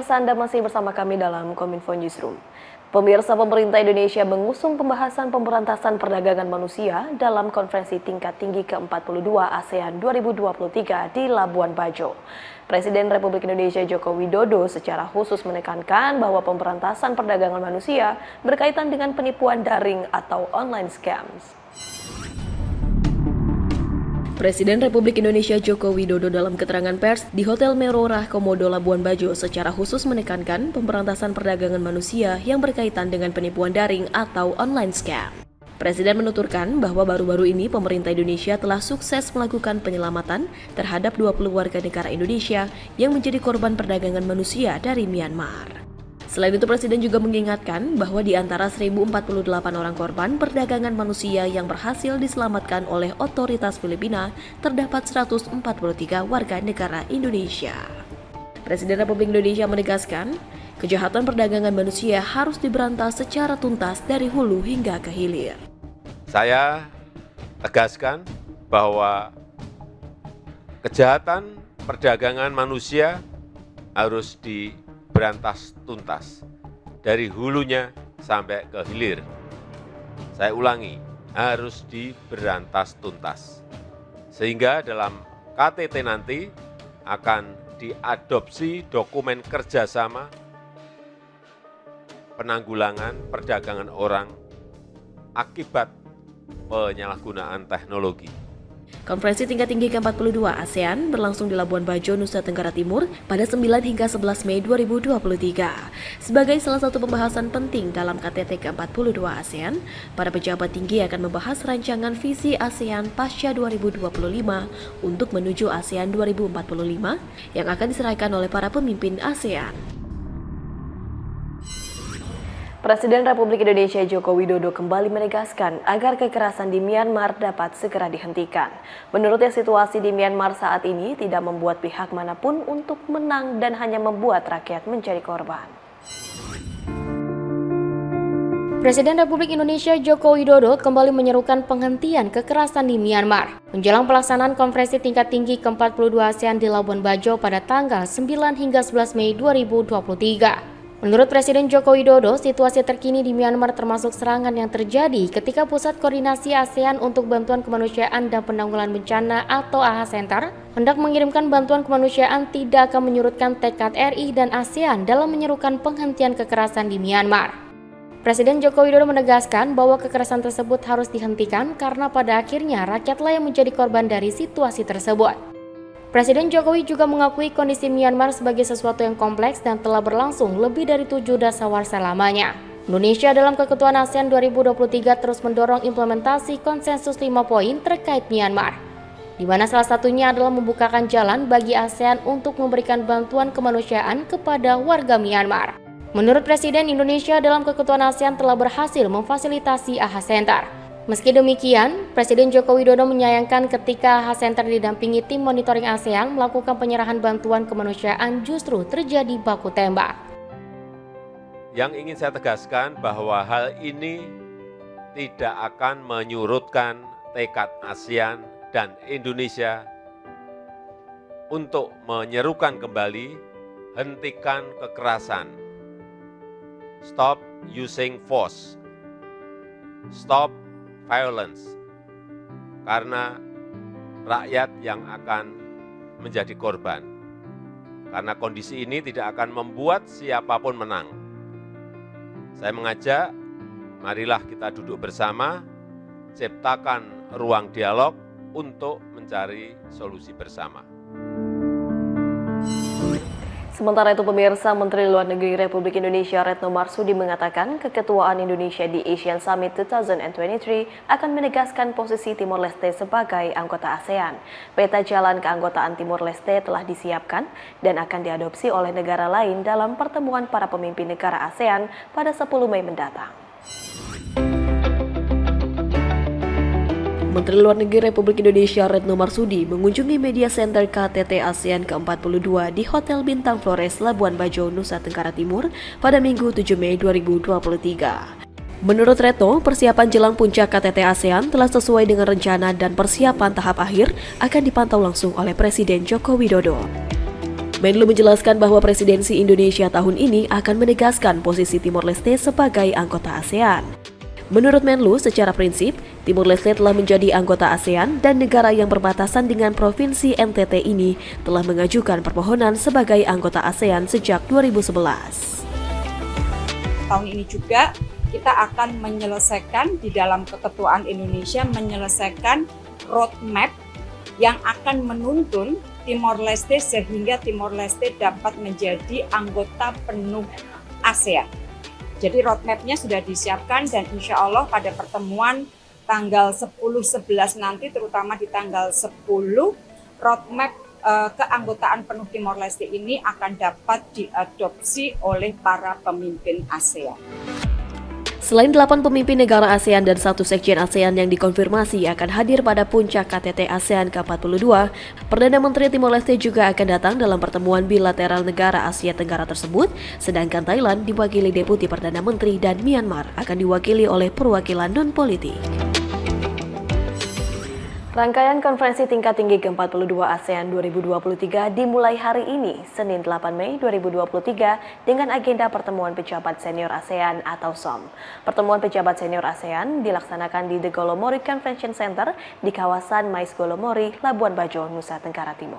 pemirsa, Anda masih bersama kami dalam Kominfo Newsroom. Pemirsa, pemerintah Indonesia mengusung pembahasan pemberantasan perdagangan manusia dalam konferensi tingkat tinggi ke-42 ASEAN 2023 di Labuan Bajo. Presiden Republik Indonesia Joko Widodo secara khusus menekankan bahwa pemberantasan perdagangan manusia berkaitan dengan penipuan daring atau online scams. Presiden Republik Indonesia Joko Widodo dalam keterangan pers di Hotel Merorah Komodo Labuan Bajo secara khusus menekankan pemberantasan perdagangan manusia yang berkaitan dengan penipuan daring atau online scam. Presiden menuturkan bahwa baru-baru ini pemerintah Indonesia telah sukses melakukan penyelamatan terhadap 20 warga negara Indonesia yang menjadi korban perdagangan manusia dari Myanmar. Selain itu, Presiden juga mengingatkan bahwa di antara 1.048 orang korban perdagangan manusia yang berhasil diselamatkan oleh otoritas Filipina, terdapat 143 warga negara Indonesia. Presiden Republik Indonesia menegaskan, kejahatan perdagangan manusia harus diberantas secara tuntas dari hulu hingga ke hilir. Saya tegaskan bahwa kejahatan perdagangan manusia harus diberantas tuntas dari hulunya sampai ke hilir. Saya ulangi, harus diberantas tuntas. Sehingga dalam KTT nanti akan diadopsi dokumen kerjasama penanggulangan perdagangan orang akibat penyalahgunaan teknologi. Konferensi tingkat tinggi ke-42 ASEAN berlangsung di Labuan Bajo, Nusa Tenggara Timur pada 9 hingga 11 Mei 2023. Sebagai salah satu pembahasan penting dalam KTT ke-42 ASEAN, para pejabat tinggi akan membahas rancangan visi ASEAN pasca 2025 untuk menuju ASEAN 2045 yang akan diserahkan oleh para pemimpin ASEAN. Presiden Republik Indonesia Joko Widodo kembali menegaskan agar kekerasan di Myanmar dapat segera dihentikan. Menurutnya, situasi di Myanmar saat ini tidak membuat pihak manapun untuk menang dan hanya membuat rakyat menjadi korban. Presiden Republik Indonesia Joko Widodo kembali menyerukan penghentian kekerasan di Myanmar menjelang pelaksanaan konferensi tingkat tinggi ke-42 ASEAN di Labuan Bajo pada tanggal 9 hingga 11 Mei 2023. Menurut Presiden Joko Widodo, situasi terkini di Myanmar termasuk serangan yang terjadi ketika Pusat Koordinasi ASEAN untuk Bantuan Kemanusiaan dan Penanggulangan Bencana atau AHA Center hendak mengirimkan bantuan kemanusiaan tidak akan menyurutkan tekad RI dan ASEAN dalam menyerukan penghentian kekerasan di Myanmar. Presiden Joko Widodo menegaskan bahwa kekerasan tersebut harus dihentikan karena pada akhirnya rakyatlah yang menjadi korban dari situasi tersebut. Presiden Jokowi juga mengakui kondisi Myanmar sebagai sesuatu yang kompleks dan telah berlangsung lebih dari 7 dasawarsa lamanya. Indonesia dalam keketuaan ASEAN 2023 terus mendorong implementasi konsensus 5 poin terkait Myanmar, di mana salah satunya adalah membukakan jalan bagi ASEAN untuk memberikan bantuan kemanusiaan kepada warga Myanmar. Menurut Presiden, Indonesia dalam keketuaan ASEAN telah berhasil memfasilitasi AHA Center. Meski demikian, Presiden Joko Widodo menyayangkan ketika AHA Center didampingi tim monitoring ASEAN melakukan penyerahan bantuan kemanusiaan justru terjadi baku tembak. Yang ingin saya tegaskan bahwa hal ini tidak akan menyurutkan tekad ASEAN dan Indonesia untuk menyerukan kembali hentikan kekerasan, stop using force, stop violence, karena rakyat yang akan menjadi korban. Karena kondisi ini tidak akan membuat siapapun menang. Saya mengajak, marilah kita duduk bersama, ciptakan ruang dialog untuk mencari solusi bersama. Sementara itu, pemirsa, Menteri Luar Negeri Republik Indonesia Retno Marsudi mengatakan keketuaan Indonesia di Asian Summit 2023 akan menegaskan posisi Timor Leste sebagai anggota ASEAN. Peta jalan keanggotaan Timor Leste telah disiapkan dan akan diadopsi oleh negara lain dalam pertemuan para pemimpin negara ASEAN pada 10 Mei mendatang. Menteri Luar Negeri Republik Indonesia Retno Marsudi mengunjungi Media Center KTT ASEAN ke-42 di Hotel Bintang Flores, Labuan Bajo, Nusa Tenggara Timur pada Minggu 7 Mei 2023. Menurut Retno, persiapan jelang puncak KTT ASEAN telah sesuai dengan rencana dan persiapan tahap akhir akan dipantau langsung oleh Presiden Joko Widodo. Menlu menjelaskan bahwa presidensi Indonesia tahun ini akan menegaskan posisi Timor Leste sebagai anggota ASEAN. Menurut Menlu, secara prinsip, Timor Leste telah menjadi anggota ASEAN dan negara yang berbatasan dengan Provinsi NTT ini telah mengajukan permohonan sebagai anggota ASEAN sejak 2011. Tahun ini juga kita akan menyelesaikan di dalam keketuaan Indonesia menyelesaikan roadmap yang akan menuntun Timor Leste sehingga Timor Leste dapat menjadi anggota penuh ASEAN. Jadi roadmap-nya sudah disiapkan dan insya Allah pada pertemuan tanggal 10-11 nanti, terutama di tanggal 10, roadmap keanggotaan penuh Timor Leste ini akan dapat diadopsi oleh para pemimpin ASEAN. Selain 8 pemimpin negara ASEAN dan 1 sekjen ASEAN yang dikonfirmasi akan hadir pada puncak KTT ASEAN ke-42, Perdana Menteri Timor Leste juga akan datang dalam pertemuan bilateral negara Asia Tenggara tersebut, sedangkan Thailand diwakili Deputi Perdana Menteri dan Myanmar akan diwakili oleh perwakilan non-politik. Rangkaian konferensi tingkat tinggi ke-42 ASEAN 2023 dimulai hari ini, Senin 8 Mei 2023, dengan agenda pertemuan pejabat senior ASEAN atau SOM. Pertemuan pejabat senior ASEAN dilaksanakan di The Golomori Convention Center di kawasan Mais Golomori, Labuan Bajo, Nusa Tenggara Timur.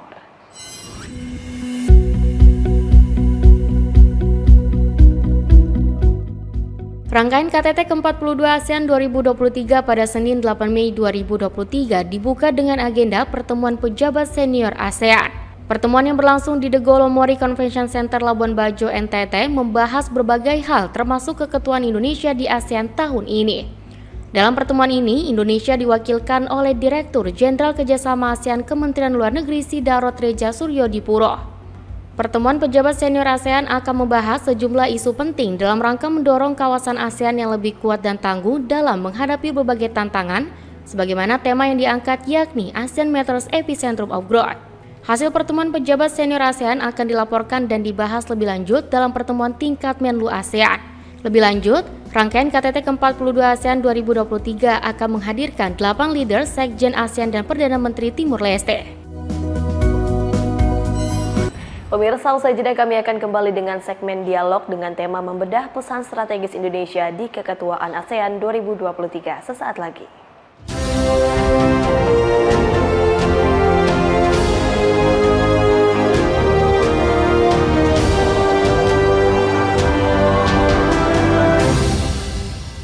Rangkaian KTT ke-42 ASEAN 2023 pada Senin 8 Mei 2023 dibuka dengan agenda pertemuan pejabat senior ASEAN. Pertemuan yang berlangsung di The Golomori Convention Center Labuan Bajo, NTT membahas berbagai hal termasuk keketuaan Indonesia di ASEAN tahun ini. Dalam pertemuan ini, Indonesia diwakilkan oleh Direktur Jenderal Kerjasama ASEAN Kementerian Luar Negeri Sidarot Reja Suryodipuro. Pertemuan pejabat senior ASEAN akan membahas sejumlah isu penting dalam rangka mendorong kawasan ASEAN yang lebih kuat dan tangguh dalam menghadapi berbagai tantangan, sebagaimana tema yang diangkat yakni ASEAN Matters Epicentrum of Growth. Hasil pertemuan pejabat senior ASEAN akan dilaporkan dan dibahas lebih lanjut dalam pertemuan tingkat Menlu ASEAN. Lebih lanjut, rangkaian KTT ke-42 ASEAN 2023 akan menghadirkan 8 leader Sekjen ASEAN dan Perdana Menteri Timor Leste. Pemirsa, usai jeda kami akan kembali dengan segmen dialog dengan tema membedah pesan strategis Indonesia di keketuaan ASEAN 2023 sesaat lagi.